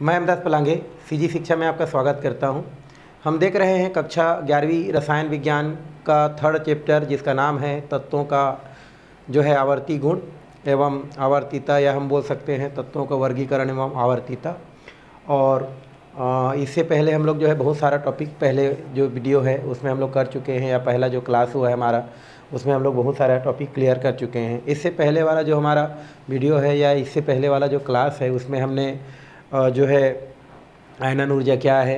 मैं अमदास पलांगे सीजी शिक्षा में आपका स्वागत करता हूं। हम देख रहे हैं कक्षा 11वीं रसायन विज्ञान का थर्ड चैप्टर, जिसका नाम है तत्वों का जो है आवर्ती गुण एवं आवर्तीता, या हम बोल सकते हैं तत्वों का वर्गीकरण एवं आवर्तीता। और इससे पहले हम लोग जो है बहुत सारा टॉपिक, पहले जो वीडियो है उसमें हम लोग कर चुके हैं, या पहला जो क्लास हुआ है हमारा उसमें हम लोग बहुत सारा टॉपिक क्लियर कर चुके हैं। इससे पहले वाला जो हमारा वीडियो है या इससे पहले वाला जो क्लास है उसमें हमने जो है आयनन ऊर्जा क्या है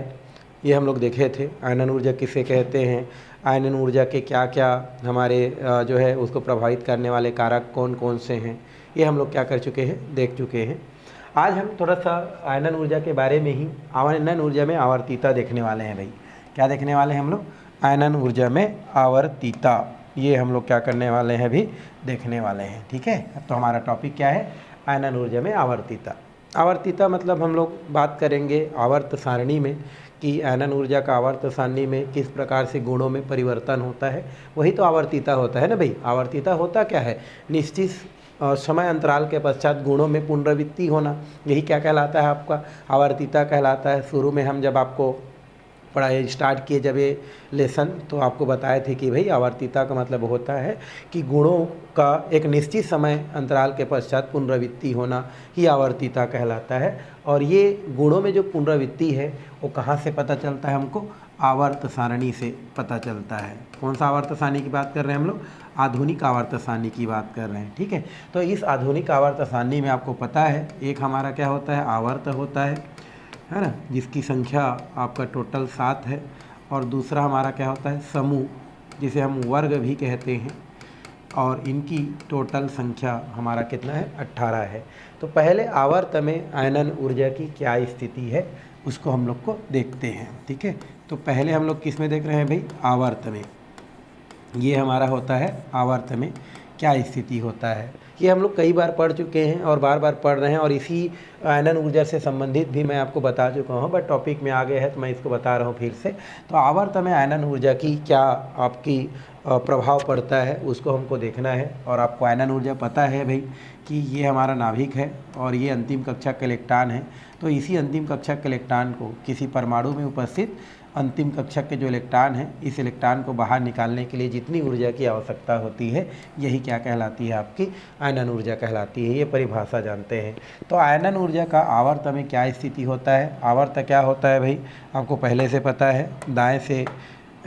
ये हम लोग देखे थे। आयनन ऊर्जा किसे कहते हैं, आयनन ऊर्जा के क्या क्या हमारे जो है उसको प्रभावित करने वाले कारक कौन कौन से हैं, ये हम लोग क्या कर चुके हैं, देख चुके हैं। आज हम थोड़ा सा आयनन ऊर्जा के बारे में ही, आयनन ऊर्जा में आवर्तीता देखने वाले हैं। भाई क्या देखने वाले हैं हम लोग? आयनन ऊर्जा में आवर्तीता, ये हम लोग क्या करने वाले हैं, भी देखने वाले हैं। ठीक है, तो हमारा टॉपिक क्या है? आयनन ऊर्जा में आवर्तीता। आवर्तीता मतलब हम लोग बात करेंगे आवर्त सारणी में कि आयनन ऊर्जा का आवर्त सारणी में किस प्रकार से गुणों में परिवर्तन होता है, वही तो आवर्तीता होता है ना भाई। आवर्तीता होता क्या है? निश्चित समय अंतराल के पश्चात गुणों में पुनरावृत्ति होना, यही क्या कहलाता है? आपका आवर्तीता कहलाता है। शुरू में हम जब आपको पढ़ाई स्टार्ट किए जब ये लेसन, तो आपको बताए थे कि भाई आवर्तीता का मतलब होता है कि गुणों का एक निश्चित समय अंतराल के पश्चात पुनरावृत्ति होना ही आवर्तीता कहलाता है। और ये गुणों में जो पुनरावृत्ति है वो कहाँ से पता चलता है हमको? आवर्त सारणी से पता चलता है। कौन सा आवर्त सारणी की बात कर रहे हैं हम लोग? आधुनिक आवर्त सारणी की बात कर रहे हैं। ठीक है, तो इस आधुनिक आवर्त सारणी में आपको पता है एक हमारा क्या होता है? आवर्त होता है ना, जिसकी संख्या आपका टोटल 7 है। और दूसरा हमारा क्या होता है? समूह, जिसे हम वर्ग भी कहते हैं, और इनकी टोटल संख्या हमारा कितना है? 18 है। तो पहले आवर्त में आयनन ऊर्जा की क्या स्थिति है उसको हम लोग को देखते हैं। ठीक है, तो पहले हम लोग किस में देख रहे हैं भाई? आवर्त में। ये हमारा होता है आवर्त में क्या स्थिति होता है, ये हम लोग कई बार पढ़ चुके हैं और बार बार पढ़ रहे हैं। और इसी आयनन ऊर्जा से संबंधित भी मैं आपको बता चुका हूँ, बट टॉपिक में आ गए हैं तो मैं इसको बता रहा हूँ फिर से। तो आवर्त में आयनन ऊर्जा की क्या आपकी प्रभाव पड़ता है उसको हमको देखना है। और आपको आयनन ऊर्जा पता है भाई कि ये हमारा नाभिक है और ये अंतिम कक्षा के इलेक्ट्रॉन है। तो इसी अंतिम कक्षा के इलेक्ट्रॉन को किसी परमाणु में उपस्थित अंतिम कक्षक के जो इलेक्ट्रॉन है, इस इलेक्ट्रॉन को बाहर निकालने के लिए जितनी ऊर्जा की आवश्यकता होती है, यही क्या कहलाती है? आपकी आयनन ऊर्जा कहलाती है। ये परिभाषा जानते हैं। तो आयनन ऊर्जा का आवर्त में क्या स्थिति होता है? आवर्त क्या होता है भाई? आपको पहले से पता है।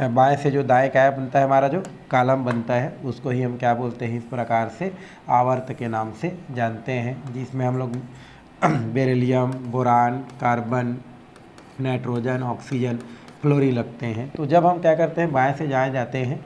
बाएं से जो दाएं क्या बनता है? हमारा जो कॉलम बनता है उसको ही हम क्या बोलते हैं? इस प्रकार से आवर्त के नाम से जानते हैं, जिसमें हम लोग beryllium, boron, carbon, nitrogen, oxygen, fluorine लगते हैं। तो जब हम क्या करते हैं, बाएं से दाएं जाते हैं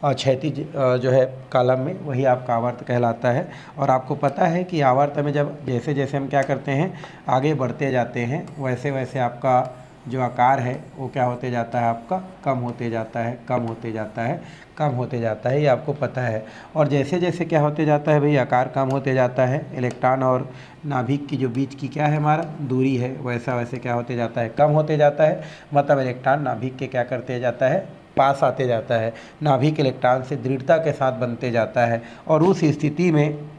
और क्षैतिज जो है कॉलम में, वही आपका आवर्त कहलाता है। और आपको पता है कि आवर्त में जब जैसे जैसे हम क्या करते हैं, आगे बढ़ते जाते हैं, वैसे वैसे आपका जो आकार है वो क्या होते जाता है? आपका कम होते जाता है, कम होते जाता है, कम होते जाता है, ये आपको पता है। और जैसे जैसे क्या होते जाता है भाई, आकार कम होते जाता है, इलेक्ट्रॉन और नाभिक की जो बीच की क्या है हमारा दूरी है, वैसा वैसे क्या होते जाता है? कम होते जाता है। मतलब इलेक्ट्रॉन नाभिक के क्या करते जाता है? पास आते जाता है। नाभिक इलेक्ट्रॉन से दृढ़ता के साथ बनते जाता है। और उस स्थिति में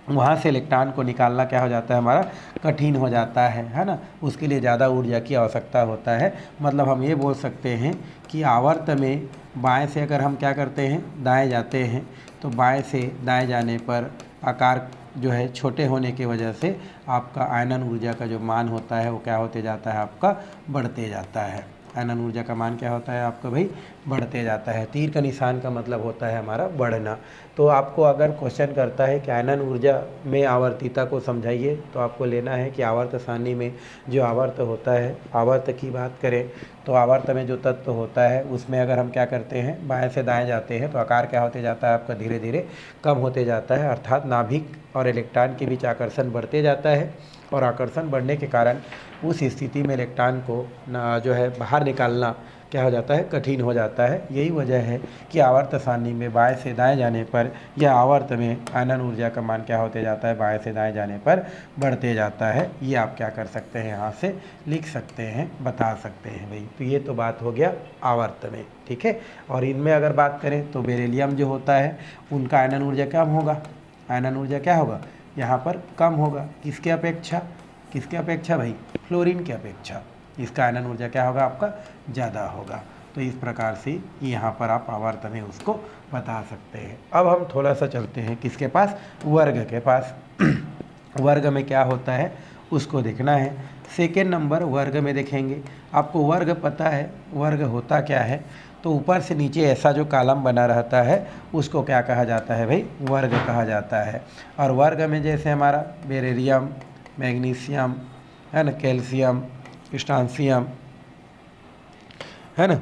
वहाँ से इलेक्ट्रॉन को निकालना क्या हो जाता है? हमारा कठिन हो जाता है ना। उसके लिए ज़्यादा ऊर्जा की आवश्यकता होता है। मतलब हम ये बोल सकते हैं कि आवर्त में बाएं से अगर हम क्या करते हैं, दाएं जाते हैं, तो बाएं से दाएं जाने पर आकार जो है छोटे होने की वजह से आपका आयनन ऊर्जा का जो मान होता है वो क्या होते जाता है? आपका बढ़ते जाता है। आयनन ऊर्जा का मान क्या होता है आपका भाई? बढ़ते जाता है। तीर का निशान का मतलब होता है हमारा बढ़ना। तो आपको अगर क्वेश्चन करता है कि आयनन ऊर्जा में आवर्तीता को समझाइए, तो आपको लेना है कि आवर्त सारणी में जो आवर्त होता है, आवर्त की बात करें तो आवर्त में जो तत्व होता है उसमें अगर हम क्या करते हैं, बाएं से दाएं जाते हैं, तो आकार क्या होते जाता है? आपका धीरे धीरे कम होते जाता है। अर्थात नाभिक और इलेक्ट्रॉन के बीच आकर्षण बढ़ते जाता है। और आकर्षण बढ़ने के कारण उस स्थिति में इलेक्ट्रॉन को जो है बाहर निकालना क्या हो जाता है? कठिन हो जाता है। यही वजह है कि आवर्त सारणी में बाएं से दाएं जाने पर, या आवर्त में आयनन ऊर्जा का मान क्या होते जाता है? बाएं से दाएं जाने पर बढ़ते जाता है। ये आप क्या कर सकते हैं? यहाँ से लिख सकते हैं, बता सकते हैं भाई। तो ये तो बात हो गया आवर्त में। ठीक है, और इनमें अगर बात करें तो बेरिलियम जो होता है उनका आयनन ऊर्जा कम होगा। आयनन ऊर्जा क्या होगा? यहाँ पर कम होगा। किसके अपेक्षा? किसके अपेक्षा भाई? फ्लोरीन की अपेक्षा इसका आयनन ऊर्जा क्या होगा आपका ज़्यादा होगा। तो इस प्रकार से यहाँ पर आप आवर्त में उसको बता सकते हैं। अब हम थोड़ा सा चलते हैं किसके पास, वर्ग के पास। वर्ग में क्या होता है उसको देखना है। सेकेंड नंबर वर्ग में देखेंगे, आपको वर्ग पता है वर्ग होता क्या है, तो ऊपर से नीचे ऐसा जो कॉलम बना रहता है उसको क्या कहा जाता है भाई, वर्ग कहा जाता है। और वर्ग में जैसे हमारा बेरिलियम, मैग्नीशियम है ना, कैल्शियम, स्ट्रांसियम है ना,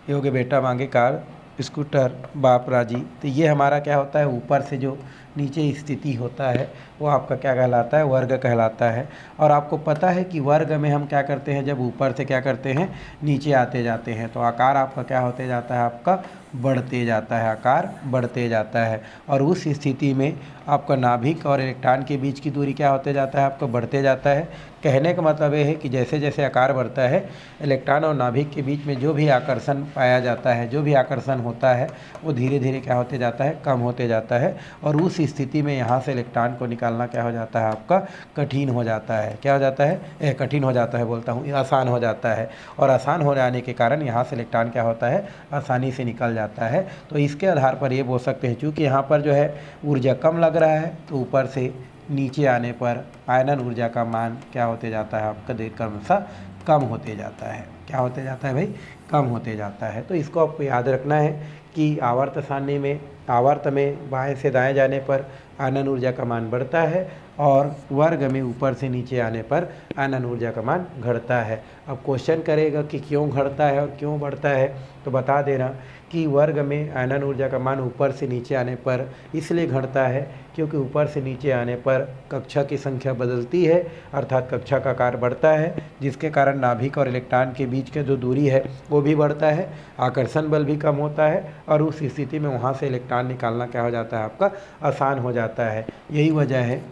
ये हो गए बेटा मांगे कार, स्कूटर, बाप राजी। तो ये हमारा क्या होता है, ऊपर से जो नीचे स्थिति होता है वो आपका क्या कहलाता है, वर्ग कहलाता है। और आपको पता है कि वर्ग में हम क्या करते हैं, जब ऊपर से क्या करते हैं नीचे आते जाते हैं तो आकार आपका क्या होते जाता है, आपका बढ़ते जाता है, आकार बढ़ते जाता है। और उस स्थिति में आपका नाभिक और इलेक्ट्रॉन के बीच की दूरी क्या होते जाता है, आपका बढ़ते जाता है। कहने का मतलब ये है कि जैसे जैसे आकार बढ़ता है इलेक्ट्रॉन और नाभिक के बीच में जो भी आकर्षण पाया जाता है, जो भी आकर्षण होता है वो धीरे धीरे क्या होते जाता है, कम होते जाता है। और उस स्थिति में यहाँ से इलेक्ट्रॉन को निकालना क्या हो जाता है, आपका कठिन हो जाता है। क्या हो जाता है, कठिन हो जाता है बोलता हूँ, आसान हो जाता है। और आसान हो जाने के कारण यहाँ से इलेक्ट्रॉन क्या होता है, आसानी से निकल जाता है। तो इसके आधार पर ये बोल सकते हैं, चूँकि यहाँ पर जो है ऊर्जा कम लग रहा है तो ऊपर से नीचे आने पर आयनन ऊर्जा का मान क्या होते जाता है, आपका क्रमशः कम होते जाता है। क्या होते जाता है भाई, कम होते जाता है। तो इसको आपको याद रखना है कि आवर्त सारणी में, आवर्त में बाएं से दाएं जाने पर आयनन ऊर्जा का मान बढ़ता है और वर्ग में ऊपर से नीचे आने पर आयनन ऊर्जा का मान घटता है। अब क्वेश्चन करेगा कि क्यों घटता है और क्यों बढ़ता है, तो बता देना कि वर्ग में आयनन ऊर्जा का मान ऊपर से नीचे आने पर इसलिए घटता है क्योंकि ऊपर से नीचे आने पर कक्षा की संख्या बदलती है, अर्थात कक्षा का आकार बढ़ता है, जिसके कारण नाभिक और इलेक्ट्रॉन के बीच की जो दूरी है वो भी बढ़ता है, आकर्षण बल भी कम होता है और उस स्थिति में वहाँ से इलेक्ट्रॉन निकालना क्या हो जाता है, आपका आसान हो जाता है। यही वजह है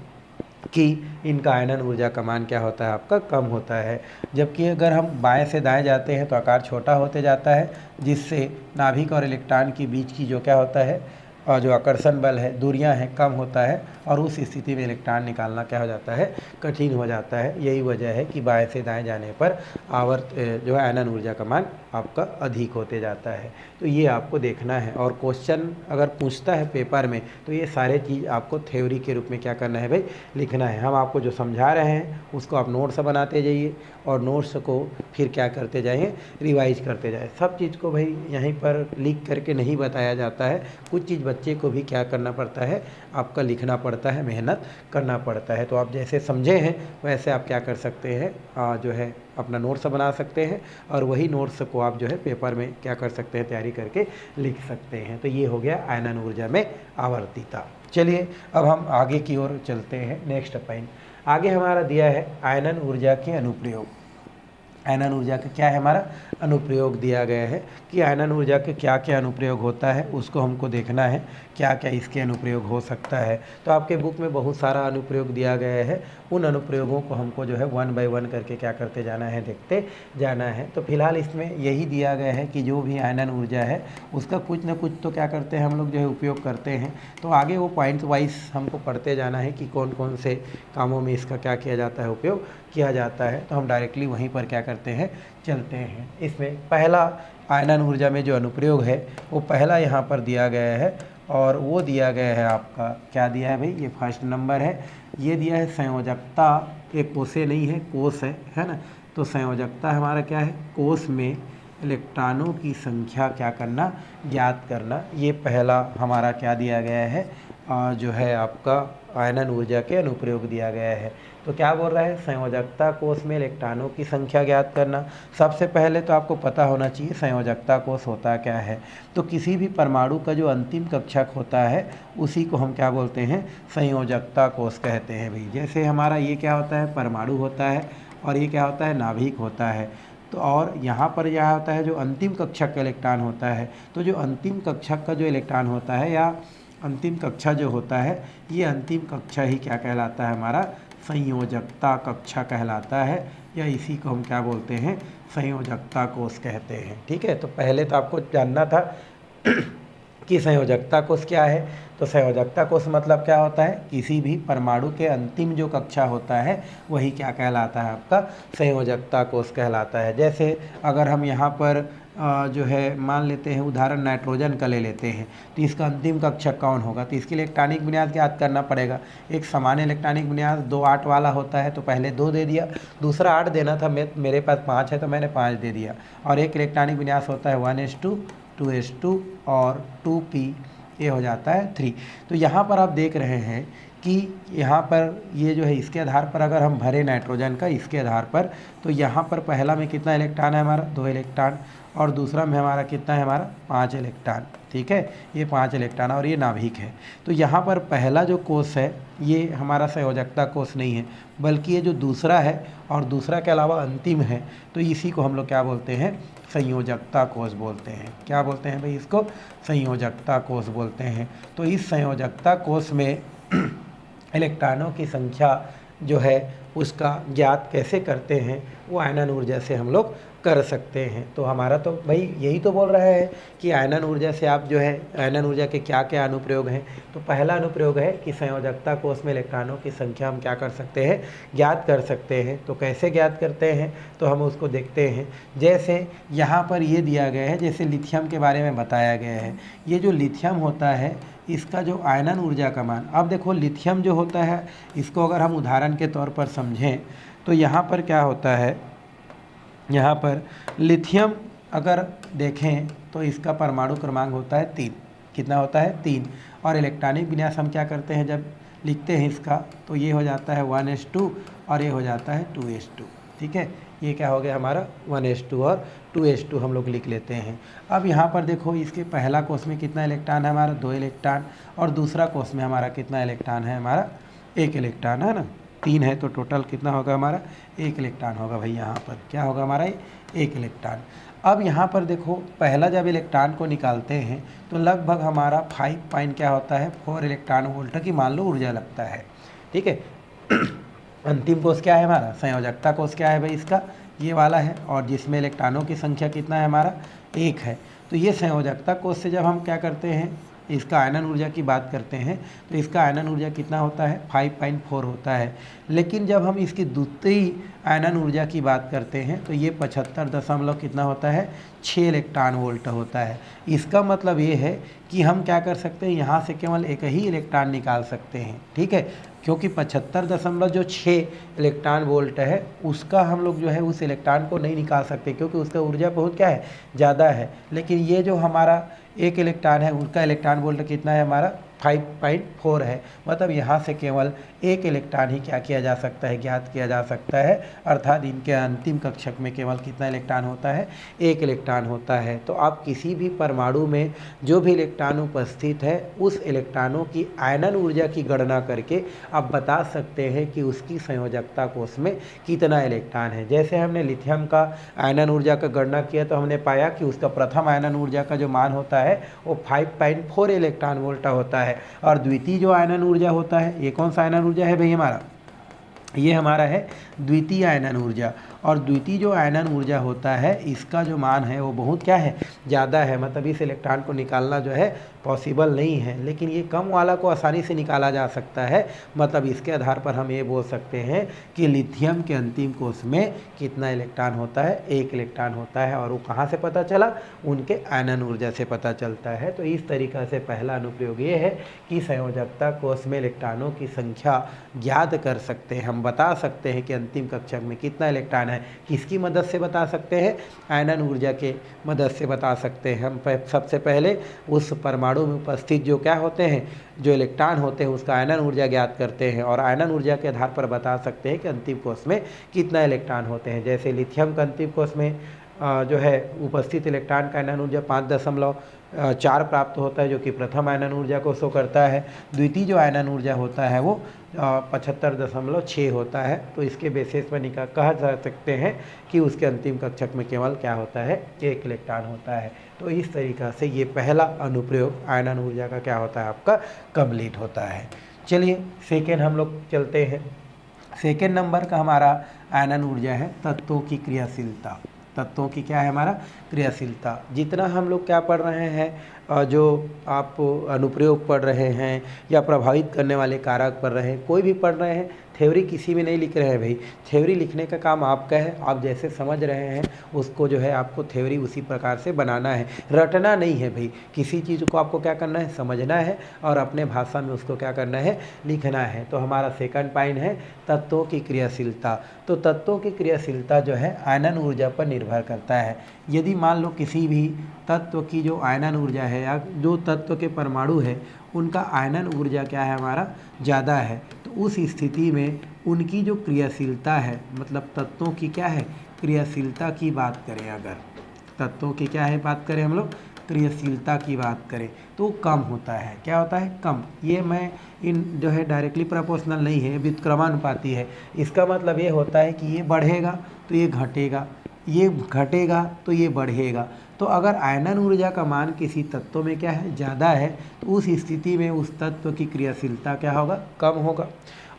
कि इनका आयनन ऊर्जा का मान क्या होता है, आपका कम होता है। जबकि अगर हम बाएं से दाएं जाते हैं तो आकार छोटा होते जाता है, जिससे नाभिक और इलेक्ट्रॉन के बीच की जो क्या होता है, और जो आकर्षण बल है, दूरियां हैं, कम होता है और उस स्थिति में इलेक्ट्रॉन निकालना क्या हो जाता है, कठिन हो जाता है। यही वजह है कि बाएं से दाएं जाने पर आवर्त जो है आयनन ऊर्जा का मान आपका अधिक होते जाता है। तो ये आपको देखना है और क्वेश्चन अगर पूछता है पेपर में तो ये सारे चीज़ आपको थ्योरी के रूप में क्या करना है भाई, लिखना है। हम आपको जो समझा रहे हैं उसको आप नोट्स बनाते जाइए और नोट्स को फिर क्या करते जाइए, रिवाइज करते जाए। सब चीज़ को भाई यहीं पर लिख करके नहीं बताया जाता है, कुछ चीज़ बच्चे को भी क्या करना पड़ता है, आपका लिखना पड़ता है, मेहनत करना पड़ता है। तो आप जैसे समझे हैं वैसे आप क्या कर सकते हैं, जो है अपना नोट्स बना सकते हैं और वही नोट्स को आप जो है पेपर में क्या कर सकते हैं, तैयारी करके लिख सकते हैं। तो ये हो गया आयनन ऊर्जा में आवर्तीता। चलिए अब हम आगे की ओर चलते हैं। नेक्स्ट पॉइंट आगे हमारा दिया है आयनन ऊर्जा के अनुप्रयोग। आयनन ऊर्जा का क्या है, हमारा अनुप्रयोग दिया गया है कि आयनन ऊर्जा के क्या क्या अनुप्रयोग होता है उसको हमको देखना है, क्या क्या इसके अनुप्रयोग हो सकता है। तो आपके बुक में बहुत सारा अनुप्रयोग दिया गया है, उन अनुप्रयोगों को हमको जो है 1 बाय 1 करके क्या करते जाना है, देखते जाना है। तो फिलहाल इसमें यही दिया गया है कि जो भी आयनन ऊर्जा है उसका कुछ ना कुछ तो क्या करते हैं हम लोग जो है उपयोग करते हैं। तो आगे वो पॉइंट वाइज हमको पढ़ते जाना है कि कौन कौन से कामों में इसका क्या किया जाता है, उपयोग किया जाता है। तो हम डायरेक्टली वहीं पर क्या करते हैं, चलते हैं। इसमें पहला आयनन ऊर्जा में जो अनुप्रयोग है वो पहला यहाँ पर दिया गया है और वो दिया गया है आपका, क्या दिया है भाई, ये फर्स्ट नंबर है, ये दिया है संयोजकता। एक कोसे नहीं है, कोस है ना। तो संयोजकता हमारा क्या है, कोस में इलेक्ट्रॉनों की संख्या क्या करना, ज्ञात करना। ये पहला हमारा क्या दिया गया है, जो है आपका आयनन ऊर्जा के अनुप्रयोग दिया गया है। तो क्या बोल रहा है, संयोजकता कोष में इलेक्ट्रॉनों की संख्या ज्ञात करना। सबसे पहले तो आपको पता होना चाहिए संयोजकता कोष होता क्या है। तो किसी भी परमाणु का जो अंतिम कक्षक होता है उसी को हम क्या बोलते हैं, संयोजकता कोष कहते हैं भाई। जैसे हमारा ये क्या होता है, परमाणु होता है और ये क्या होता है, नाभिक होता है। तो और यहाँ पर यह होता है जो अंतिम कक्षक का इलेक्ट्रॉन होता है। तो जो अंतिम कक्षक का जो इलेक्ट्रॉन होता है या अंतिम कक्षा जो होता है, ये अंतिम कक्षा ही क्या कहलाता है, हमारा संयोजकता कक्षा कहलाता है, या इसी को हम क्या बोलते हैं, संयोजकता कोष कहते हैं। ठीक है, तो पहले तो आपको जानना था कि संयोजकता कोष क्या है। तो संयोजकता कोष मतलब क्या होता है, किसी भी परमाणु के अंतिम जो कक्षा होता है वही क्या कहलाता है, आपका संयोजकता कोष कहलाता है। जैसे अगर हम यहाँ पर जो है मान लेते हैं उदाहरण नाइट्रोजन का ले लेते हैं, तो इसका अंतिम कक्षक कौन होगा, तो इसके लिए इलेक्ट्रॉनिक विन्यास ज्ञात करना पड़ेगा। एक सामान्य इलेक्ट्रॉनिक विन्यास 2 8 वाला होता है, तो पहले 2 दे दिया, दूसरा 8 देना था, मेरे पास 5 है तो मैंने 5 दे दिया। और एक इलेक्ट्रॉनिक विन्यास होता है 1s2 2s2 और 2p, ये हो जाता है 3। तो यहाँ पर आप देख रहे हैं कि यहाँ पर ये जो है इसके आधार पर अगर हम भरें नाइट्रोजन का इसके आधार पर, तो यहाँ पर पहला में कितना इलेक्ट्रॉन है हमारा, 2 इलेक्ट्रॉन, और दूसरा में हमारा कितना है, हमारा 5 इलेक्ट्रॉन। ठीक है, ये 5 इलेक्ट्रॉन और ये नाभिक है। तो यहाँ पर पहला जो कोष है ये हमारा संयोजकता कोष नहीं है, बल्कि ये जो दूसरा है और दूसरा के अलावा अंतिम है, तो इसी को हम लोग क्या बोलते हैं, संयोजकता कोष बोलते हैं। क्या बोलते हैं भाई, इसको संयोजकता कोष बोलते हैं। तो इस संयोजकता कोष में इलेक्ट्रॉनों की संख्या जो है उसका ज्ञात कैसे करते हैं, वो आयनन ऊर्जा से हम लोग कर सकते हैं। तो हमारा तो भाई यही तो बोल रहा है कि आयनन ऊर्जा से आप जो है आयनन ऊर्जा के क्या क्या अनुप्रयोग हैं। तो पहला अनुप्रयोग है कि संयोजकता कोष में इलेक्ट्रॉनों की संख्या हम क्या कर सकते हैं, ज्ञात कर सकते हैं। तो कैसे ज्ञात करते हैं, तो हम उसको देखते हैं। जैसे यहाँ पर ये दिया गया है, जैसे लिथियम के बारे में बताया गया है। ये जो लिथियम होता है इसका जो आयनन ऊर्जा का मान, अब देखो लिथियम जो होता है इसको अगर हम उदाहरण के तौर पर समझें तो यहाँ पर क्या होता है, यहाँ पर लिथियम अगर देखें तो इसका परमाणु क्रमांक होता है 3। कितना होता है, 3। और इलेक्ट्रॉनिक विन्यास हम क्या करते हैं, जब लिखते हैं इसका तो ये हो जाता है 1s2 और ये हो जाता है 2s2। ठीक है, ये क्या हो गया हमारा 1s2 और 2s2 हम लोग लिख लेते हैं। अब यहाँ पर देखो इसके पहला कोष में कितना इलेक्ट्रॉन है हमारा, 2 इलेक्ट्रॉन, और दूसरा कोष में हमारा कितना इलेक्ट्रॉन है, हमारा 1 इलेक्ट्रॉन है ना। 3 है तो टोटल कितना होगा हमारा, 1 इलेक्ट्रॉन होगा भाई। यहाँ पर क्या होगा हमारा 1 इलेक्ट्रॉन। अब यहाँ पर देखो पहला जब इलेक्ट्रॉन को निकालते हैं तो लगभग हमारा 5 पॉइंट क्या होता है, 4 इलेक्ट्रॉन वोल्ट की मान लो ऊर्जा लगता है। ठीक है, अंतिम कोष क्या है हमारा, संयोजकता कोष क्या है भाई इसका, ये वाला है, और जिसमें इलेक्ट्रॉनों की संख्या कितना है हमारा, 1 है। तो ये संयोजकता कोष से जब हम क्या करते हैं, इसका आयनन ऊर्जा की बात करते हैं तो इसका आयनन ऊर्जा कितना होता है, 5.4 होता है। लेकिन जब हम इसकी द्वितीय आयनन ऊर्जा की बात करते हैं तो ये 75 दशमलव कितना होता है, 6 इलेक्ट्रॉन वोल्ट होता है। इसका मतलब ये है कि हम क्या कर सकते हैं, यहाँ से केवल एक ही इलेक्ट्रॉन निकाल सकते हैं। ठीक है, क्योंकि 75.6 इलेक्ट्रॉन वोल्ट है उसका हम लोग जो है उस इलेक्ट्रॉन को नहीं निकाल सकते, क्योंकि उसका ऊर्जा बहुत क्या है, ज़्यादा है। लेकिन ये जो हमारा 1 इलेक्ट्रॉन है उसका इलेक्ट्रॉन वोल्ट कितना है हमारा, 5.4 है। मतलब यहाँ से केवल 1 इलेक्ट्रॉन ही क्या किया जा सकता है, ज्ञात किया जा सकता है। अर्थात इनके अंतिम कक्षक में केवल कितना इलेक्ट्रॉन होता है, 1 इलेक्ट्रॉन होता है। तो आप किसी भी परमाणु में जो भी इलेक्ट्रॉन उपस्थित है उस इलेक्ट्रॉनों की आयनन ऊर्जा की गणना करके आप बता सकते हैं कि उसकी संयोजकता कोष में कितना इलेक्ट्रॉन है। जैसे हमने लिथियम का आयनन ऊर्जा का गणना किया तो हमने पाया कि उसका प्रथम आयनन ऊर्जा का जो मान होता है वो 5.4 इलेक्ट्रॉन वोल्ट होता है। और द्वितीय जो आयनन ऊर्जा होता है, ये कौन सा आयनन ऊर्जा है भाई हमारा, ये हमारा है द्वितीय आयनन ऊर्जा। और द्वितीय जो आयनन ऊर्जा होता है इसका जो मान है वो बहुत क्या है, ज़्यादा है। मतलब इस इलेक्ट्रॉन को निकालना जो है पॉसिबल नहीं है, लेकिन ये कम वाला को आसानी से निकाला जा सकता है। मतलब इसके आधार पर हम ये बोल सकते हैं कि लिथियम के अंतिम कोष में कितना इलेक्ट्रॉन होता है, 1 इलेक्ट्रॉन होता है। और वो कहाँ से पता चला, उनके आयनन ऊर्जा से पता चलता है। तो इस तरीक़ा से पहला अनुप्रयोग ये है कि संयोजकता कोष में इलेक्ट्रॉनों की संख्या ज्ञात कर सकते हैं। हम बता सकते हैं कि अंतिम कक्षक में कितना इलेक्ट्रॉन है। किसकी मदद से बता सकते हैं, आयनन ऊर्जा के मदद से बता सकते हैं। हम सबसे पहले उस परमाणु में उपस्थित जो क्या होते हैं, जो इलेक्ट्रॉन होते हैं उसका आयनन ऊर्जा ज्ञात करते हैं और आयनन ऊर्जा के आधार पर बता सकते हैं कि अंतिम कोष में कितना इलेक्ट्रॉन होते हैं। जैसे लिथियम का अंतिम कोष में जो है उपस्थित इलेक्ट्रॉन का आयनन ऊर्जा 5.4 प्राप्त होता है, जो कि प्रथम आयनन ऊर्जा को शो करता है। द्वितीय जो आयनन ऊर्जा होता है वो 75.6 होता है। तो इसके बेसिस पर कहा जा सकते हैं कि उसके अंतिम कक्षक में केवल क्या होता है, 1 इलेक्ट्रॉन होता है। तो इस तरीक़ा से ये पहला अनुप्रयोग आयनन ऊर्जा का क्या होता है, आपका कंप्लीट होता है। चलिए सेकेंड हम लोग चलते हैं। सेकेंड नंबर का हमारा आयनन ऊर्जा है तत्वों की क्रियाशीलता। तत्वों की क्या है हमारा क्रियाशीलता। जितना हम लोग क्या पढ़ रहे हैं, जो आप अनुप्रयोग पढ़ रहे हैं या प्रभावित करने वाले कारक पढ़ रहे हैं, कोई भी पढ़ रहे हैं, थ्योरी किसी भी नहीं लिख रहे हैं भाई। थ्योरी लिखने का काम आपका है, आप जैसे समझ रहे हैं उसको जो है आपको थ्योरी उसी प्रकार से बनाना है, रटना नहीं है भाई। किसी चीज़ को आपको क्या करना है, समझना है और अपने भाषा में उसको क्या करना है, लिखना है। तो हमारा सेकंड पॉइंट है तत्वों की क्रियाशीलता। तो तत्वों की क्रियाशीलता जो है आयनन ऊर्जा पर निर्भर करता है। यदि मान लो किसी भी तत्व की जो आयनन ऊर्जा है या जो तत्व के परमाणु है उनका आयनन ऊर्जा क्या है हमारा ज़्यादा है, तो उस स्थिति में उनकी जो क्रियाशीलता है, मतलब तत्वों की क्या है क्रियाशीलता की बात करें, अगर तत्वों की क्या है बात करें हम लोग क्रियाशीलता की बात करें, तो कम होता है। क्या होता है, कम। ये मैं इन जो है डायरेक्टली प्रोपोर्शनल नहीं है, व्युत्क्रमानुपाती है। इसका मतलब ये होता है कि ये बढ़ेगा तो ये घटेगा, ये घटेगा तो ये बढ़ेगा। तो अगर आयनन ऊर्जा का मान किसी तत्व में क्या है ज़्यादा है, तो उस स्थिति में उस तत्व की क्रियाशीलता क्या होगा, कम होगा।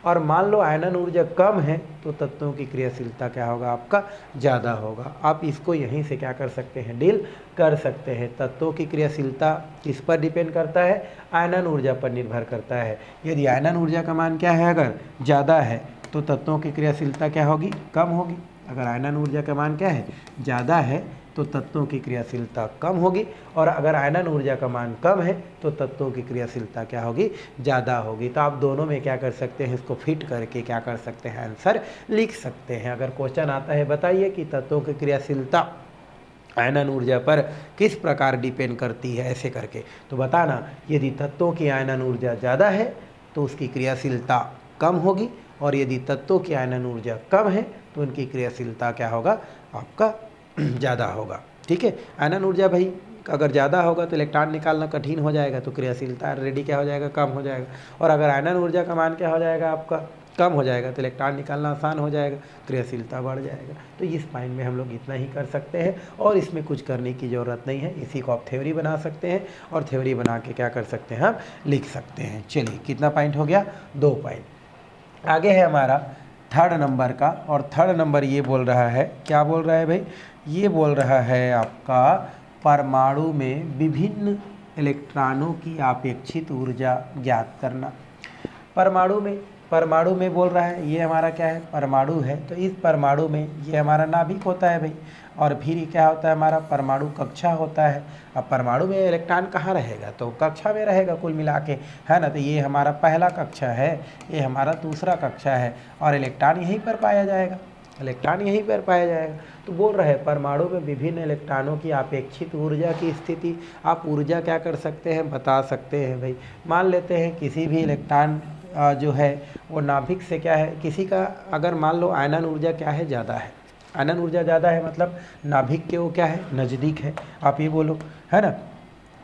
और मान लो आयनन ऊर्जा कम है तो तत्वों की क्रियाशीलता क्या होगा, आपका ज़्यादा होगा। आप इसको यहीं से क्या कर सकते हैं, डील कर सकते हैं। तत्वों की क्रियाशीलता किस पर डिपेंड करता है, आयनन ऊर्जा पर निर्भर करता है। यदि आयनन ऊर्जा का मान क्या है, अगर ज़्यादा है तो तत्वों की क्रियाशीलता क्या होगी, कम होगी। अगर आयनन ऊर्जा का मान क्या है, ज़्यादा है तो तत्वों की क्रियाशीलता कम होगी, और अगर आयनन ऊर्जा का मान कम है तो तत्वों की क्रियाशीलता क्या होगी, ज़्यादा होगी। तो आप दोनों में क्या कर सकते हैं, इसको फिट करके क्या कर सकते हैं, आंसर लिख सकते हैं। अगर क्वेश्चन आता है बताइए कि तत्वों की क्रियाशीलता आयनन ऊर्जा पर किस प्रकार डिपेंड करती है, ऐसे करके तो बताना। यदि तत्वों की आयनन ऊर्जा ज़्यादा है तो उसकी क्रियाशीलता कम होगी, और यदि तत्वों की आयनन ऊर्जा कम है तो उनकी क्रियाशीलता क्या होगा, आपका ज़्यादा होगा। ठीक है, आयनन ऊर्जा भाई अगर ज़्यादा होगा तो इलेक्ट्रॉन निकालना कठिन हो जाएगा, तो क्रियाशीलता ऑलरेडी क्या हो जाएगा, कम हो जाएगा। और अगर आयनन ऊर्जा का मान क्या हो जाएगा, आपका कम हो जाएगा, तो इलेक्ट्रॉन निकालना आसान हो जाएगा, क्रियाशीलता बढ़ जाएगा। तो इस पॉइंट में हम लोग इतना ही कर सकते हैं, और इसमें कुछ करने की ज़रूरत नहीं है। इसी को आप थ्योरी बना सकते हैं, और थ्योरी बना के क्या कर सकते हैं, हम लिख सकते हैं। चलिए कितना पॉइंट हो गया, 2 पॉइंट। आगे है हमारा थर्ड नंबर का, और थर्ड नंबर ये बोल रहा है, क्या बोल रहा है भाई, ये बोल रहा है आपका परमाणु में विभिन्न इलेक्ट्रॉनों की अपेक्षित ऊर्जा ज्ञात करना। परमाणु में बोल रहा है, ये हमारा क्या है, परमाणु है। तो इस परमाणु में ये हमारा नाभिक होता है भाई, और फिर ये क्या होता है, हमारा परमाणु कक्षा होता है। अब परमाणु में इलेक्ट्रॉन कहाँ रहेगा, तो कक्षा में रहेगा कुल मिला के, है ना। तो ये हमारा पहला कक्षा है, ये हमारा दूसरा कक्षा है, और इलेक्ट्रॉन यहीं पर पाया जाएगा, इलेक्ट्रॉन यहीं पर पाया जाएगा। तो बोल रहे हैं परमाणु में विभिन्न इलेक्ट्रॉनों की अपेक्षित ऊर्जा की स्थिति। आप ऊर्जा क्या कर सकते हैं, बता सकते हैं भाई। मान लेते हैं किसी भी इलेक्ट्रॉन जो है वो नाभिक से क्या है, किसी का अगर मान लो आयनन ऊर्जा क्या है, ज़्यादा है, आयनन ऊर्जा ज़्यादा है, मतलब नाभिक के वो क्या है, नज़दीक है, आप ये बोलो, है ना।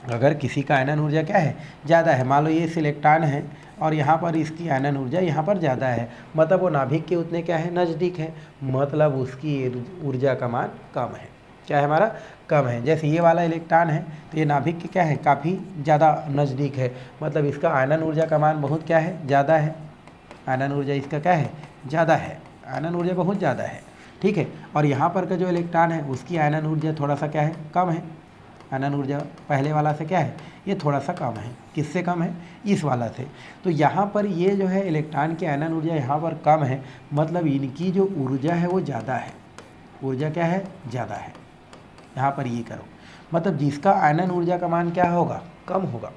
अगर किसी का आयनन ऊर्जा क्या है, ज़्यादा है, मान लो ये इलेक्ट्रॉन है और यहाँ पर इसकी आयनन ऊर्जा यहाँ पर ज़्यादा है, मतलब वो नाभिक के उतने क्या है, नज़दीक है, मतलब उसकी ऊर्जा का मान कम है। क्या है हमारा, कम है। जैसे ये वाला इलेक्ट्रॉन है तो ये नाभिक के क्या है, काफ़ी ज़्यादा नज़दीक है, मतलब इसका आयनन ऊर्जा का मान बहुत क्या है, ज़्यादा है। आयनन ऊर्जा इसका क्या है, ज़्यादा है, आयनन ऊर्जा बहुत ज़्यादा है। ठीक है, और यहाँ पर का जो इलेक्ट्रॉन है उसकी आयनन ऊर्जा थोड़ा सा क्या है, कम है। आयनन ऊर्जा पहले वाला से क्या है, ये थोड़ा सा कम है। किससे कम है, इस वाला से। तो यहाँ पर ये जो है इलेक्ट्रॉन की आयनन ऊर्जा यहाँ पर कम है, मतलब इनकी जो ऊर्जा है वो ज़्यादा है। ऊर्जा क्या है, ज़्यादा है। यहाँ पर ये करो, मतलब जिसका आयनन ऊर्जा का मान क्या होगा, कम होगा,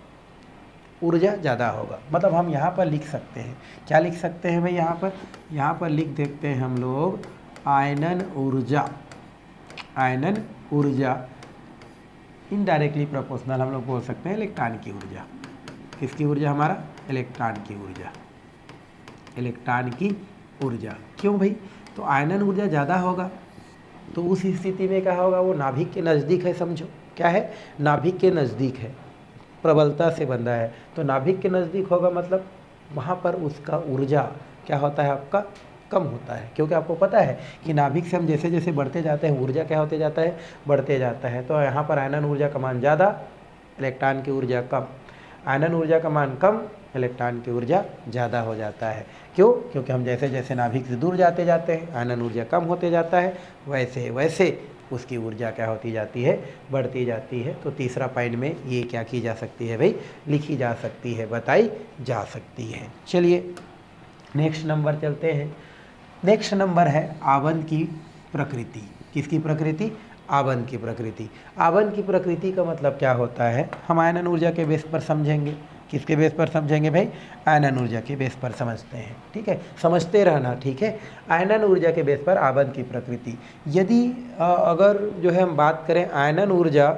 ऊर्जा ज़्यादा होगा। मतलब हम यहाँ पर लिख सकते हैं, क्या लिख सकते हैं भाई, यहाँ पर लिख देखते हैं हम लोग आयनन ऊर्जा इनडायरेक्टली प्रोपोर्शनल हम लोग बोल सकते हैं इलेक्ट्रॉन की ऊर्जा। किसकी ऊर्जा, हमारा इलेक्ट्रॉन की ऊर्जा, इलेक्ट्रॉन की ऊर्जा। क्यों भाई, तो आयनन ऊर्जा ज़्यादा होगा, तो उस स्थिति में क्या होगा, वो नाभिक के नज़दीक है, समझो क्या है, नाभिक के नज़दीक है, प्रबलता से बंधा है, तो नाभिक के नज़दीक होगा, मतलब वहाँ पर उसका ऊर्जा क्या होता है, आपका कम होता है। क्योंकि आपको पता है कि नाभिक से हम जैसे जैसे बढ़ते जाते हैं ऊर्जा क्या होते जाता है, बढ़ते जाता है। तो यहाँ पर आयनन ऊर्जा का मान ज़्यादा, इलेक्ट्रॉन की ऊर्जा कम, आयनन ऊर्जा का मान कम, इलेक्ट्रॉन की ऊर्जा ज़्यादा हो जाता है। क्यों, क्योंकि हम जैसे जैसे नाभिक से दूर जाते जाते हैं आयनन ऊर्जा कम होते जाता है, वैसे वैसे उसकी ऊर्जा क्या होती जाती है, बढ़ती जाती है। तो तीसरा पॉइंट में ये क्या की जा सकती है भाई, लिखी जा सकती है, बताई जा सकती है। चलिए नेक्स्ट नंबर चलते हैं। नेक्स्ट नंबर है आवरण की प्रकृति। किसकी प्रकृति? आवरण की प्रकृति। आवरण की प्रकृति का मतलब क्या होता है, हम आयनन ऊर्जा के बेस पर समझेंगे। किसके बेस पर समझेंगे भाई? आयनन ऊर्जा के बेस पर समझते हैं, ठीक है, समझते रहना, ठीक है। आयनन ऊर्जा के बेस पर आवरण की प्रकृति। यदि अगर जो है हम बात करें आयनन ऊर्जा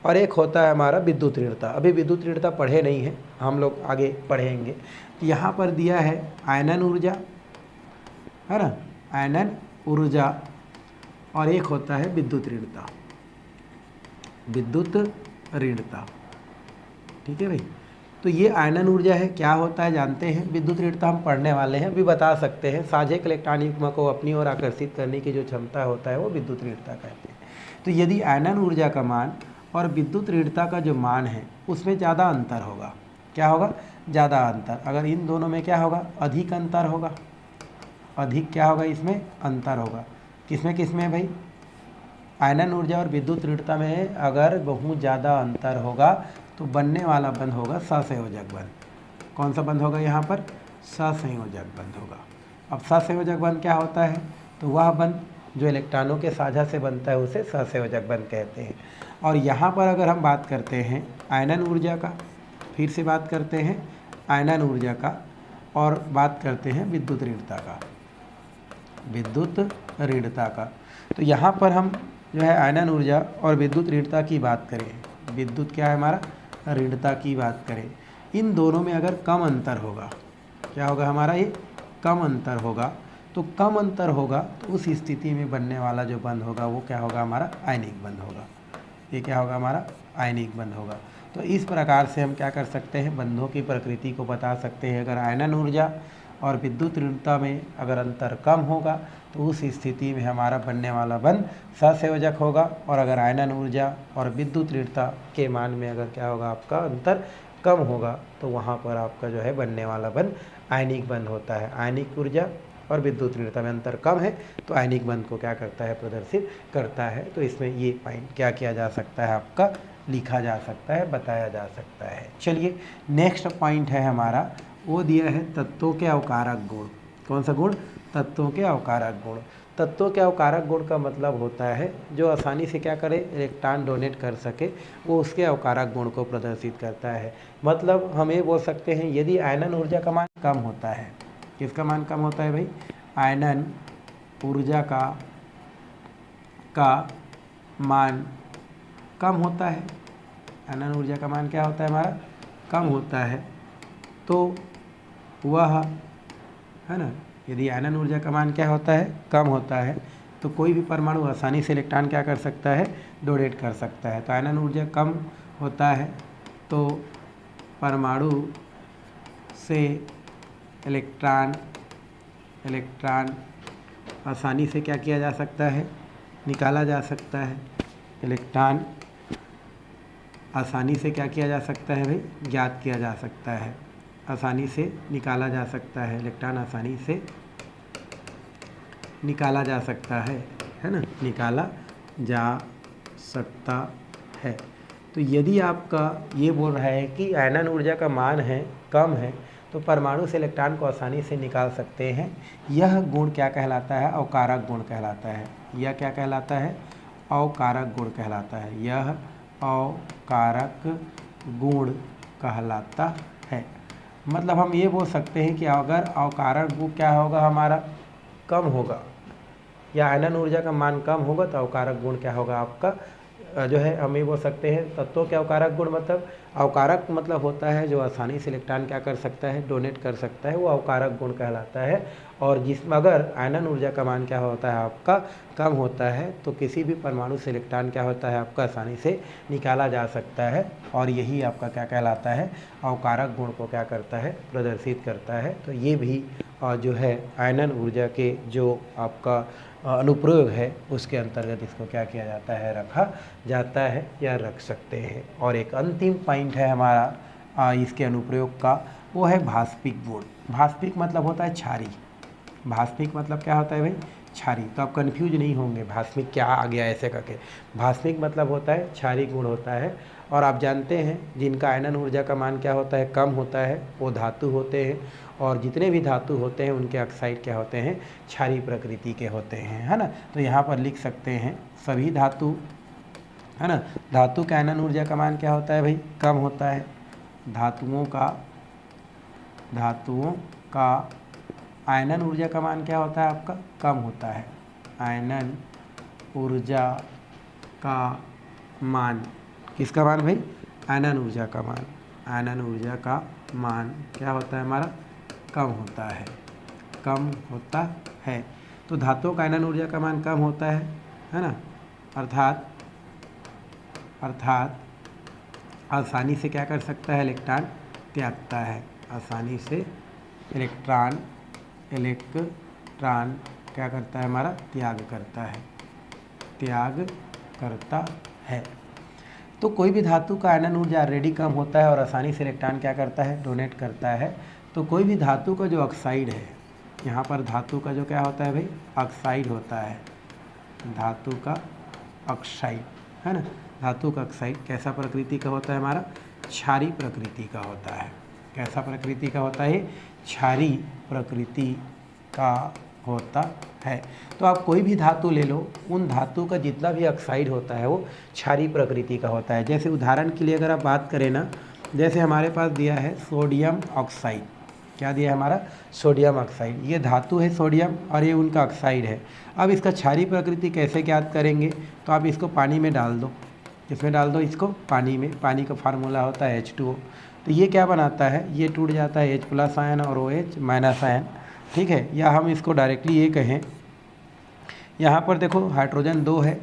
और एक होता है हमारा विद्युत ऋणता। अभी विद्युत ऋणता पढ़े नहीं है, हम लोग आगे पढ़ेंगे। यहाँ पर दिया है आयनन ऊर्जा, है ना, आयनन ऊर्जा, और एक होता है विद्युत ऋणता, विद्युत ऋणता, ठीक है भाई। तो ये आयनन ऊर्जा है, क्या होता है जानते हैं। विद्युत ऋणता हम पढ़ने वाले हैं, अभी बता सकते हैं। साझेक इलेक्ट्रॉन युग्म को अपनी ओर आकर्षित करने की जो क्षमता होता है वो विद्युत ऋणता कहते हैं। तो यदि आयनन ऊर्जा का मान और विद्युत ऋणता का जो मान है उसमें ज़्यादा अंतर होगा, क्या होगा, ज़्यादा अंतर। अगर इन दोनों में क्या होगा, अधिक अंतर होगा, अधिक क्या होगा, इसमें अंतर होगा। किसमें किसमें भाई? आयनन ऊर्जा और विद्युत ऋणता में अगर बहुत ज़्यादा अंतर होगा तो बनने वाला बंध होगा सहसंयोजक बंध। कौन सा बंध होगा यहाँ पर? सहसंयोजक बंध होगा। अब सहसंयोजक बंध क्या होता है? तो वह बंध जो इलेक्ट्रॉनों के साझा से बनता है उसे सहसंयोजक बंध कहते हैं। और यहाँ पर अगर हम बात करते हैं आयनन ऊर्जा का, फिर से बात करते हैं आयनन ऊर्जा का, और बात करते हैं विद्युत ऋणता का, विद्युत ऋणता का। तो यहाँ पर हम जो है आयनन ऊर्जा और विद्युत ऋणता की बात करें, विद्युत क्या है हमारा, ऋणता की बात करें, इन दोनों में अगर कम अंतर होगा, क्या होगा हमारा, ये कम अंतर होगा। तो कम अंतर होगा तो उस स्थिति में बनने वाला जो बंध होगा वो क्या होगा, हमारा आयनिक बंध होगा। ये क्या होगा, हमारा आयनिक बंध होगा। तो इस प्रकार से हम क्या कर सकते हैं, बंधों की प्रकृति को बता सकते हैं। अगर आयनन ऊर्जा और विद्युत ऋणता में अगर अंतर कम होगा तो उस स्थिति में हमारा बनने वाला बंध सहसंयोजक होगा। और अगर आयनन ऊर्जा और विद्युत ऋणता के मान में अगर क्या होगा, आपका अंतर कम होगा तो वहाँ पर आपका जो है बनने वाला बंध आयनिक बंध होता है। आयनिक ऊर्जा और विद्युत ऋणता में अंतर कम है तो आयनिक बंध को क्या करता है, प्रदर्शित करता है। तो इसमें ये पॉइंट क्या किया जा सकता है, आपका लिखा जा सकता है, बताया जा सकता है। चलिए नेक्स्ट पॉइंट है हमारा, वो दिया है तत्वों के अवकारक गुण। कौन सा गुण? तत्वों के अवकारक गुण। तत्वों के अवकारक गुण का मतलब होता है जो आसानी से क्या करे, इलेक्ट्रॉन डोनेट कर सके, वो उसके अवकारक गुण को प्रदर्शित करता है। मतलब हम ये बोल सकते हैं यदि आयनन ऊर्जा का मान कम होता है, किसका मान कम होता है भाई, आयनन ऊर्जा का मान कम होता है, आयनन ऊर्जा का मान क्या होता है हमारा, कम होता है, तो वह है ना, यदि आयनन ऊर्जा का मान क्या होता है, कम होता है, तो कोई भी परमाणु आसानी से इलेक्ट्रॉन क्या कर सकता है, डोनेट कर सकता है। तो आयनन ऊर्जा कम होता है तो परमाणु से इलेक्ट्रॉन आसानी से क्या किया जा सकता है, निकाला जा सकता है। इलेक्ट्रॉन आसानी से क्या किया जा सकता है भाई, ज्ञात किया जा सकता है, आसानी से निकाला जा सकता है। इलेक्ट्रॉन आसानी से निकाला जा सकता है ना, निकाला जा सकता है। तो यदि आपका ये बोल रहा है कि आयनन ऊर्जा का मान है कम है तो परमाणु से इलेक्ट्रॉन को आसानी से निकाल सकते हैं, यह गुण क्या कहलाता है, अवकारक गुण कहलाता है। यह क्या कहलाता है, अवकारक गुण कहलाता है। यह अवकारक गुण कहलाता है। मतलब हम ये बोल सकते हैं कि अगर अवकारक गुण क्या होगा, हमारा कम होगा, या आयनन ऊर्जा का मान कम होगा तो अवकारक गुण क्या होगा, आपका जो है हम ये बोल सकते हैं तत्वों के अवकारक गुण। मतलब अवकारक मतलब होता है जो आसानी से इलेक्ट्रॉन क्या कर सकता है, डोनेट कर सकता है, वो अवकारक गुण कहलाता है। और जिसमें अगर आयनन ऊर्जा का मान क्या होता है, आपका कम होता है, तो किसी भी परमाणु से इलेक्ट्रॉन क्या होता है, आपका आसानी से निकाला जा सकता है। और यही आपका क्या कहलाता है, अवकारक गुण को क्या करता है, प्रदर्शित करता है। तो ये भी जो है आयनन ऊर्जा के जो आपका अनुप्रयोग है उसके अंतर्गत इसको क्या किया जाता है, रखा जाता है या रख सकते हैं। और एक अंतिम पॉइंट है हमारा इसके अनुप्रयोग का, वो है भास्पिक गुण। भास्पिक मतलब होता है क्षारी। भास्पिक मतलब क्या होता है भाई, क्षारी। तो आप कन्फ्यूज नहीं होंगे भास्मिक क्या आ गया ऐसे करके। भास्मिक मतलब होता है क्षारी गुण होता है। और आप जानते हैं जिनका आयनन ऊर्जा का मान क्या होता है, कम होता है, वो धातु होते हैं। और जितने भी धातु होते हैं उनके ऑक्साइड क्या होते हैं, क्षारी प्रकृति के होते हैं, है ना। तो यहाँ पर लिख सकते हैं सभी धातु, है ना, धातु का आयनन ऊर्जा का मान क्या होता है भाई, कम होता है। धातुओं का आयनन ऊर्जा का मान क्या होता है आपका, कम होता है। आयनन ऊर्जा का मान, किसका मान भाई, आयनन ऊर्जा का मान। आयनन ऊर्जा का मान क्या होता है हमारा, कम होता है, कम होता है। तो धातुओं का आयनन ऊर्जा का मान कम होता है ना। अर्थात आसानी से क्या कर सकता है, इलेक्ट्रॉन त्यागता है। आसानी से इलेक्ट्रॉन क्या करता है हमारा, त्याग करता है। तो कोई भी धातु का आयनन ऊर्जा ऑलरेडी कम होता है और आसानी से इलेक्ट्रॉन क्या करता है, डोनेट करता है। तो कोई भी धातु का जो ऑक्साइड है, यहाँ पर धातु का जो क्या होता है भाई, ऑक्साइड होता है। धातु का ऑक्साइड, है ना, धातु का ऑक्साइड कैसा प्रकृति का होता है हमारा, क्षारी प्रकृति का होता है। कैसा प्रकृति का होता है, क्षारी प्रकृति का होता है। तो आप कोई भी धातु ले लो, उन धातु का जितना भी ऑक्साइड होता है वो क्षारी प्रकृति का होता है। जैसे उदाहरण के लिए अगर आप बात करें ना, जैसे हमारे पास दिया है सोडियम ऑक्साइड, क्या दिया है हमारा, सोडियम ऑक्साइड। ये धातु है सोडियम और ये उनका ऑक्साइड है। अब इसका क्षारी प्रकृति कैसे ज्ञात करेंगे, तो आप इसको पानी में डाल दो। इसमें डाल दो इसको पानी में, पानी का फार्मूला होता है H2O। तो ये क्या बनाता है, ये टूट जाता है H+ आयन और OH- आयन, ठीक है। या हम इसको डायरेक्टली ये कहें, यहाँ पर देखो हाइड्रोजन 2 है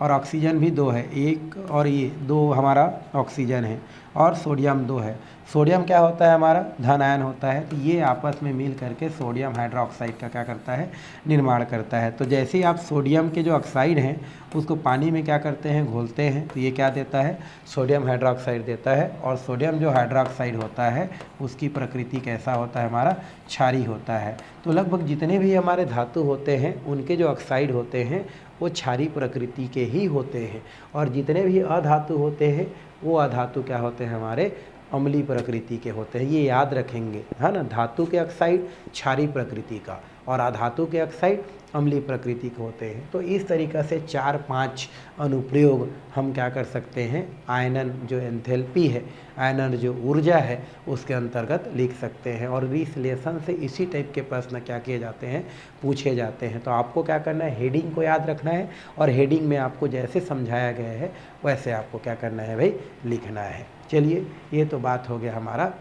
और ऑक्सीजन भी 2 है, 1 और ये 2 हमारा ऑक्सीजन है और सोडियम 2 है। सोडियम क्या होता है हमारा, धन आयन होता है। तो ये आपस में मिल करके सोडियम हाइड्रोक्साइड का क्या करता है, निर्माण करता है। तो जैसे ही आप सोडियम के जो ऑक्साइड हैं उसको पानी में क्या करते हैं, घोलते हैं, तो ये क्या देता है, सोडियम हाइड्रोक्साइड देता है। और सोडियम जो हाइड्रोक्साइड होता है उसकी प्रकृति कैसा होता है हमारा, क्षारी होता है। तो लगभग जितने भी हमारे धातु होते हैं उनके जो ऑक्साइड होते हैं वो क्षारी प्रकृति के ही होते हैं। और जितने भी अधातु होते हैं वो अधातु क्या होते हैं हमारे, अम्लीय प्रकृति के होते हैं। ये याद रखेंगे, है ना। धातु के ऑक्साइड क्षारी प्रकृति का और अधातु के ऑक्साइड अम्लीय प्रकृति के होते हैं। तो इस तरीक़ा से 4-5 अनुप्रयोग हम क्या कर सकते हैं, आयनन जो एंथैल्पी है, आयनन जो ऊर्जा है उसके अंतर्गत लिख सकते हैं। और रिलेशन से इसी टाइप के प्रश्न क्या किए जाते हैं, पूछे जाते हैं। तो आपको क्या करना है, हेडिंग को याद रखना है और हेडिंग में आपको जैसे समझाया गया है वैसे आपको क्या करना है भाई, लिखना है। चलिए, ये तो बात हो गया हमारा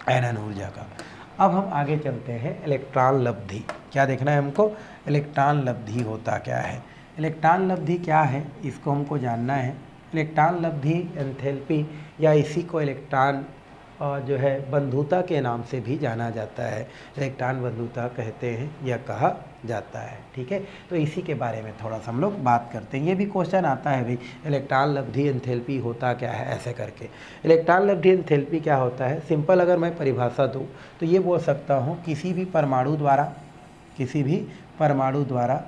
आयनन ऊर्जा का। अब हम आगे चलते हैं, इलेक्ट्रॉन लब्धि। क्या देखना है हमको, इलेक्ट्रॉन लब्धि होता क्या है। इलेक्ट्रॉन लब्धि क्या है इसको हमको जानना है। इलेक्ट्रॉन लब्धि एंथैल्पी या इसी को इलेक्ट्रॉन जो है बंधुता के नाम से भी जाना जाता है। इलेक्ट्रॉन बंधुता कहते हैं या कहा जाता है, ठीक है। तो इसी के बारे में थोड़ा सा हम लोग बात करते हैं। ये भी क्वेश्चन आता है भाई, इलेक्ट्रॉन लब्धि एंथैल्पी होता क्या है, ऐसे करके। इलेक्ट्रॉन लब्धि एंथैल्पी क्या होता है, सिंपल अगर मैं परिभाषा दूँ तो ये बोल सकता हूँ, किसी भी परमाणु द्वारा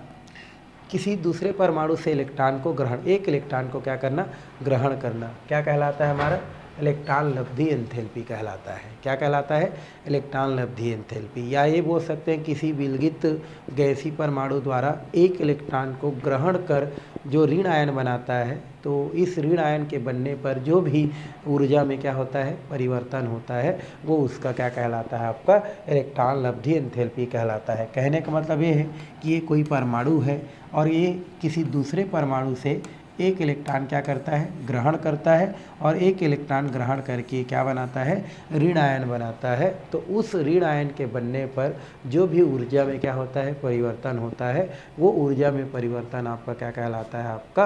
किसी दूसरे परमाणु से इलेक्ट्रॉन को ग्रहण, एक इलेक्ट्रॉन को क्या करना, ग्रहण करना, क्या कहलाता है हमारा, इलेक्ट्रॉन लब्धि एंथैल्पी कहलाता है। क्या कहलाता है, इलेक्ट्रॉन लब्धि एंथैल्पी। या ये बोल सकते हैं किसी विलगित गैसीय परमाणु द्वारा एक इलेक्ट्रॉन को ग्रहण कर जो ऋण आयन बनाता है, तो इस ऋण आयन के बनने पर जो भी ऊर्जा में क्या होता है, परिवर्तन होता है, वो उसका क्या कहलाता है, आपका इलेक्ट्रॉन लब्धि एंथैल्पी कहलाता है। कहने का मतलब ये है कि ये कोई परमाणु है और ये किसी दूसरे परमाणु से एक इलेक्ट्रॉन क्या करता है, ग्रहण करता है और एक इलेक्ट्रॉन ग्रहण करके क्या बनाता है, ऋण आयन बनाता है। तो उस ऋण आयन के बनने पर जो भी ऊर्जा में क्या होता है, परिवर्तन होता है, वो ऊर्जा में परिवर्तन आपका क्या कहलाता है, आपका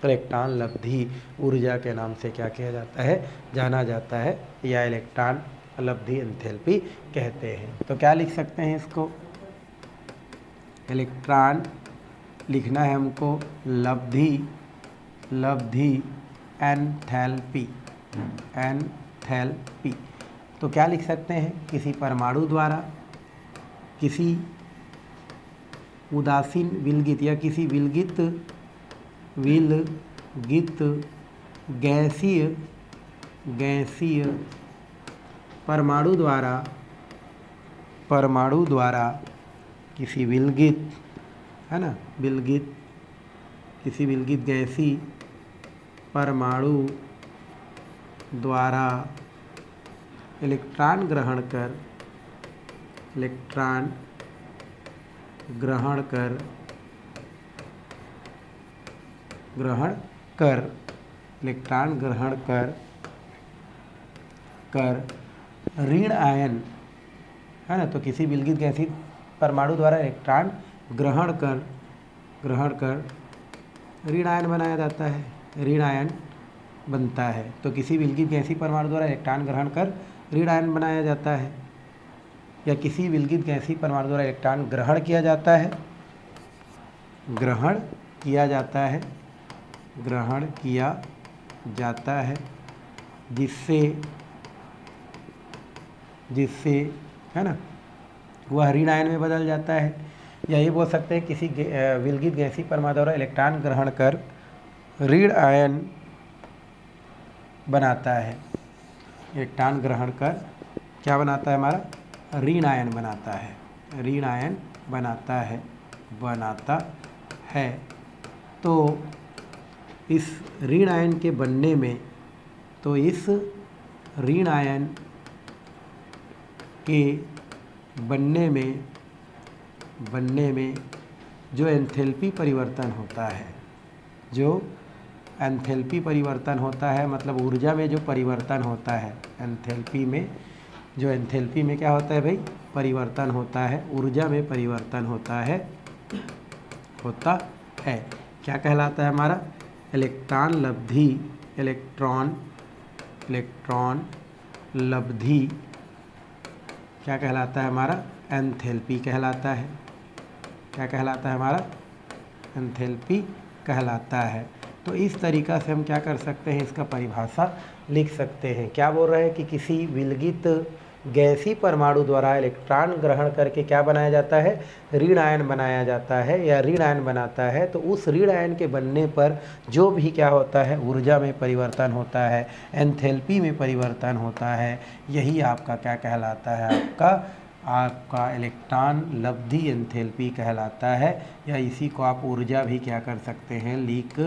इलेक्ट्रॉन लब्धि ऊर्जा के नाम से क्या किया जाता है, जाना जाता है, या इलेक्ट्रॉन लब्धि एंथैल्पी कहते हैं। तो क्या लिख सकते हैं इसको, इलेक्ट्रॉन लिखना है हमको लब्धि एंथैल्पी। तो क्या लिख सकते हैं, किसी परमाणु द्वारा किसी उदासीन विलगित या किसी विलगित गैसीय परमाणु द्वारा किसी विलगित, है ना, किसी विलगित गैसीय परमाणु द्वारा इलेक्ट्रॉन ग्रहण कर इलेक्ट्रॉन ग्रहण कर ऋण आयन, है ना, तो किसी विलगित गैसीय परमाणु द्वारा इलेक्ट्रॉन ग्रहण कर ऋण आयन बनाया जाता है, ऋण आयन बनता है। तो किसी विलगित गैसीय परमाणु द्वारा इलेक्ट्रॉन ग्रहण कर ऋण आयन बनाया जाता है, या किसी विलगित गैसीय परमाणु द्वारा इलेक्ट्रॉन ग्रहण किया जाता है जिससे, है ना, वह ऋण आयन में बदल जाता है। या ये बोल सकते हैं किसी विलगित गैसीय परमाणु द्वारा इलेक्ट्रॉन ग्रहण कर ऋण आयन बनाता है। इलेक्ट्रॉन ग्रहण कर क्या बनाता है हमारा? ऋण आयन बनाता है, ऋण आयन बनाता है। तो इस ऋण आयन के बनने में, तो इस ऋण आयन के बनने में जो एंथैल्पी परिवर्तन होता है, मतलब ऊर्जा में जो परिवर्तन होता है, एंथैल्पी में क्या होता है भाई? परिवर्तन होता है, ऊर्जा में परिवर्तन होता है। क्या कहलाता है हमारा? इलेक्ट्रॉन लब्धि क्या कहलाता है हमारा? एंथैल्पी कहलाता है। क्या कहलाता है हमारा? एंथैल्पी कहलाता है। तो इस तरीक़ा से हम क्या कर सकते हैं, इसका परिभाषा लिख सकते हैं। क्या बोल रहे हैं कि किसी विलगित गैसीय परमाणु द्वारा इलेक्ट्रॉन ग्रहण करके क्या बनाया जाता है? ऋण आयन बनाया जाता है या ऋण आयन बनाता है। तो उस ऋण आयन के बनने पर जो भी क्या होता है, ऊर्जा में परिवर्तन होता है, एंथैल्पी में परिवर्तन होता है, यही आपका क्या कहलाता है? आपका इलेक्ट्रॉन लब्धि एंथैल्पी कहलाता है, या इसी को आप ऊर्जा भी क्या कर सकते हैं? लिख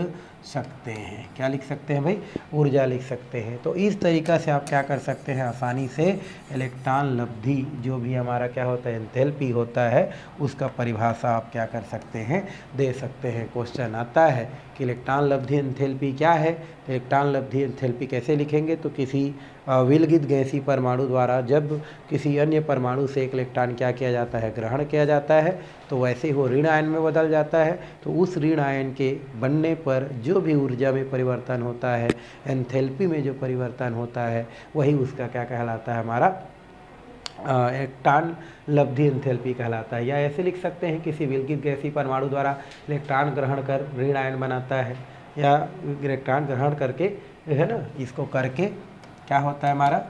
सकते हैं। क्या लिख सकते हैं भाई? ऊर्जा लिख सकते हैं। तो इस तरीक़ा से आप क्या कर सकते हैं? आसानी से इलेक्ट्रॉन लब्धि जो भी हमारा क्या होता है, एंथैल्पी होता है, उसका परिभाषा आप क्या कर सकते हैं? दे सकते हैं। क्वेश्चन आता है कि इलेक्ट्रॉन लब्धि एंथैल्पी क्या है? तो इलेक्ट्रॉन लब्धि एंथैल्पी कैसे लिखेंगे? तो किसी विलगित गैसीय परमाणु द्वारा जब किसी अन्य परमाणु से एक इलेक्ट्रॉन क्या किया जाता है? ग्रहण किया जाता है, तो वैसे ही वो ऋण आयन में बदल जाता है। तो उस ऋण आयन के बनने पर जो भी ऊर्जा में परिवर्तन होता है, एंथैल्पी में जो परिवर्तन होता है, वही उसका क्या कहलाता है? हमारा इलेक्ट्रॉन लब्धि एंथैल्पी कहलाता है। या ऐसे लिख सकते हैं, किसी विलगित गैसीय परमाणु द्वारा इलेक्ट्रॉन ग्रहण कर ऋण आयन बनाता है, या इलेक्ट्रॉन ग्रहण करके, है ना, इसको करके क्या होता है हमारा?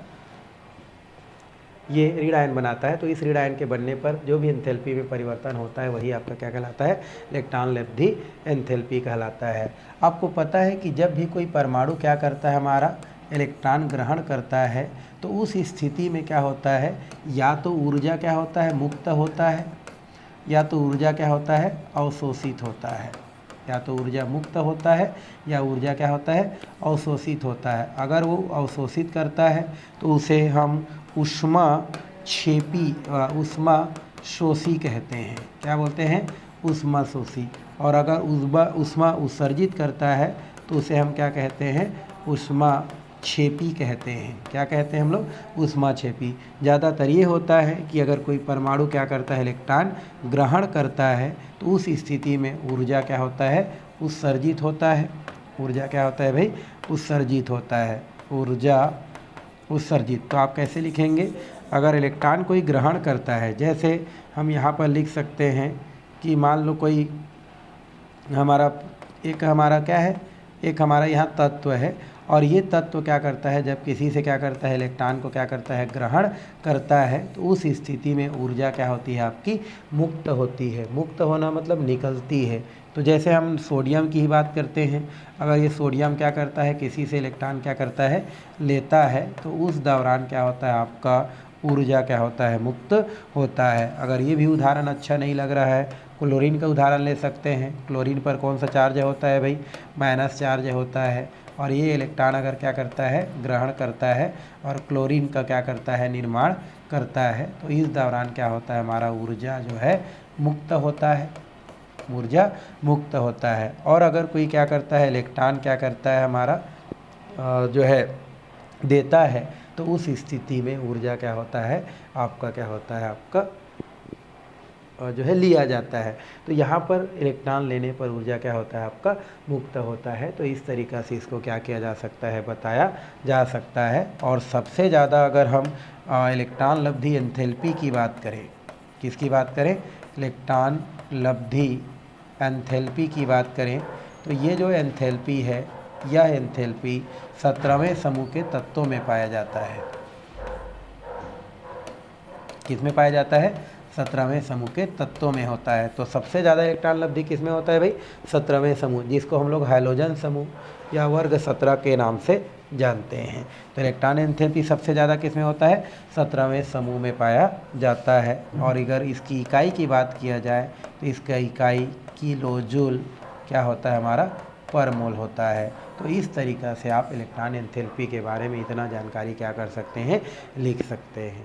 ये ऋण आयन बनाता है। तो इस ऋण आयन के बनने पर जो भी एंथैल्पी में परिवर्तन होता है, वही आपका क्या कहलाता है? इलेक्ट्रॉन लब्धि एंथैल्पी कहलाता है। आपको पता है कि जब भी कोई परमाणु क्या करता है हमारा? इलेक्ट्रॉन ग्रहण करता है, तो उस स्थिति में क्या होता है? या तो ऊर्जा क्या होता है? मुक्त होता है, या तो ऊर्जा क्या होता है? अवशोषित होता है। या तो ऊर्जा मुक्त होता है, या ऊर्जा क्या होता है? अवशोषित होता है। अगर वो अवशोषित करता है तो उसे हम ऊष्मा शोषी कहते हैं। क्या बोलते हैं? ऊष्मा शोषी। और अगर ऊष्मा उत्सर्जित करता है तो उसे हम क्या कहते हैं? ऊष्मा क्षेपी कहते हैं। क्या कहते हैं हम लोग? ऊष्मा क्षेपी। ज़्यादातर ये होता है कि अगर कोई परमाणु क्या करता है? इलेक्ट्रॉन ग्रहण करता है, तो उस स्थिति में ऊर्जा क्या होता है? उत्सर्जित होता है। ऊर्जा क्या होता है भाई? उत्सर्जित होता है। ऊर्जा उत्सर्जित। तो आप कैसे लिखेंगे? अगर इलेक्ट्रॉन कोई ग्रहण करता है, जैसे हम यहाँ पर लिख सकते हैं कि मान लो कोई हमारा क्या है? एक हमारा यहाँ तत्व है, और ये तत्व क्या करता है, जब किसी से क्या करता है, इलेक्ट्रॉन को क्या करता है, ग्रहण करता है, तो उस स्थिति में ऊर्जा क्या होती है आपकी, मुक्त होती है। मुक्त होना मतलब निकलती है। तो जैसे हम सोडियम की ही बात करते हैं, अगर ये सोडियम क्या करता है, किसी से इलेक्ट्रॉन क्या करता है, लेता है, तो उस दौरान क्या होता है आपका ऊर्जा क्या होता है, मुक्त होता है। अगर ये भी उदाहरण अच्छा नहीं लग रहा है, क्लोरीन का उदाहरण ले सकते हैं। क्लोरीन पर कौन सा चार्ज होता है भाई, माइनस चार्ज होता है, और ये इलेक्ट्रॉन अगर क्या करता है, ग्रहण करता है और क्लोरीन का क्या करता है, निर्माण करता है, तो इस दौरान क्या होता है, हमारा ऊर्जा जो है मुक्त होता है, ऊर्जा मुक्त होता है। और अगर कोई क्या करता है, इलेक्ट्रॉन क्या करता है हमारा जो है देता है, तो उस स्थिति में ऊर्जा क्या होता है आपका, क्या होता है आपका जो है लिया जाता है। तो यहाँ पर इलेक्ट्रॉन लेने पर ऊर्जा क्या होता है आपका, मुक्त होता है। तो इस तरीक़ा से इसको क्या किया जा सकता है, बताया जा सकता है। और सबसे ज़्यादा अगर हम इलेक्ट्रॉन लब्धि एंथैल्पी की बात करें, किसकी बात करें, इलेक्ट्रॉन लब्धि एंथैल्पी की बात करें, तो ये जो एंथैल्पी है, यह एंथैल्पी 17वें समूह के तत्वों में पाया जाता है। किस में पाया जाता है, 17वें समूह के तत्वों में होता है। तो सबसे ज़्यादा इलेक्ट्रॉन लब्धि किस में होता है भाई, 17वें समूह, जिसको हम लोग हाइड्रोजन समूह या वर्ग 17 के नाम से जानते हैं। तो इलेक्ट्रॉन एंथैल्पी सबसे ज़्यादा किस में होता है, 17वें समूह में पाया जाता है। और अगर इसकी इकाई की बात किया जाए, तो इसका इकाई किलो जूल क्या होता है हमारा, पर मोल होता है। तो इस तरीक़ा से आप इलेक्ट्रॉन एंथैल्पी के बारे में इतना जानकारी क्या कर सकते हैं, लिख सकते हैं।